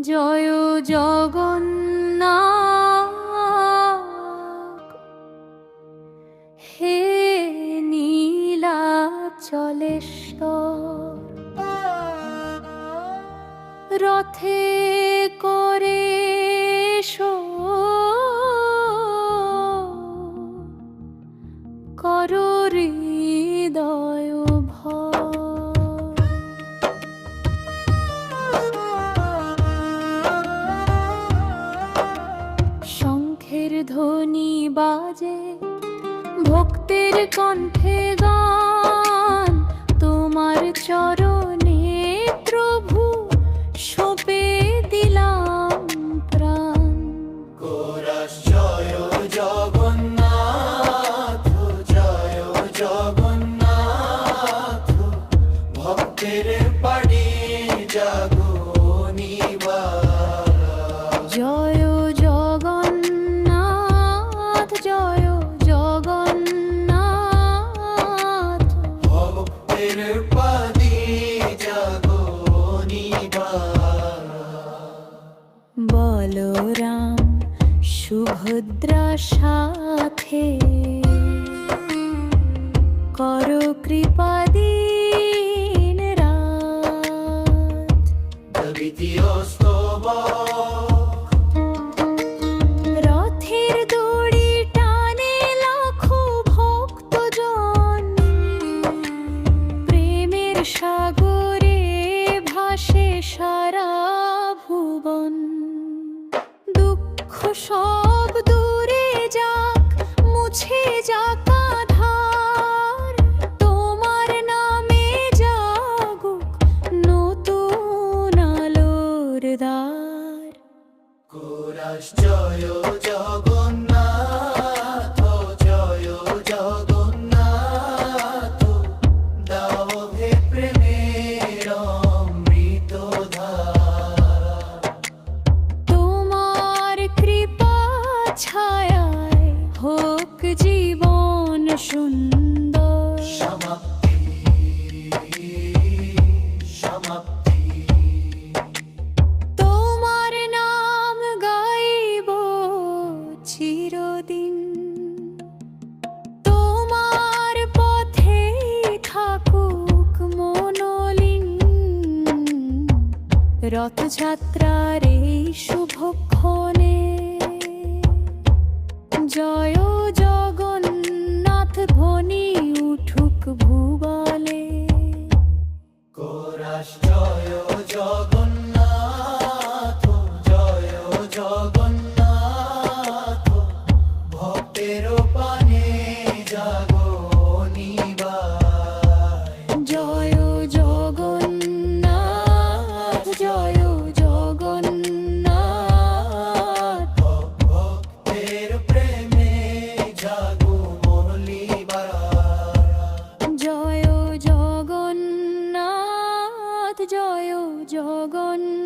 জয় জগন্নাথ, হে নীলাচলেশ্বর। রথে করে এসো, করো হৃদয় ভর। শঙ্খের ধ্বনি বাজে, ভক্তের কণ্ঠে গান, তোমার চরণে প্রভু সঁপে দিলাম প্রাণ। কোরাস জয় জগন্নাথ, জয় জগন্নাথ, ভক্তের পাড়ি জাগো নিবার। জয় জগন্নাথ, জয় জগন্নাথ, ভক্তের পাড়ি জাগো নিবার। বলরাম সুভদ্রা সাথে করো কৃপা দিন রাত। দ্বিতীয় স্তবক রথের দড়ি টানে লাখো ভক্তজন, প্রেমের সাগরে ভাসে সারা ভুবন। দুঃখ সব দূরে যাক, মুছে যাক আধার, তোমার নামে জাগুক নতুন আলোর দ্বার। কোরাস জয় জগন্নাথ, জয় জগন্নাথ, দাও হে প্রেমের অমৃত ধারা। তোমার কৃপা ছায়ায় হোক জীবন সুন্দর। সমাপ্তি সমাপ্তি, তোমার নাম গাইব চিরদিন, তোমার পথে থাকুক মনোলীন। রথযাত্রার এই শুভক্ষণে জয় জগন্নাথ ধ্বনি উঠুক ভুবলে। কোরাস জয় জগন্নাথ, জয় জগন্নাথ, ভক্তের পানে জাগো নিবার। জয় জগন্নাথ, জয় জগন্নাথ, ভক্তের প্রেমে জাগো মনলিবার। জয় জগন্নাথ, জয় জগন্নাথ।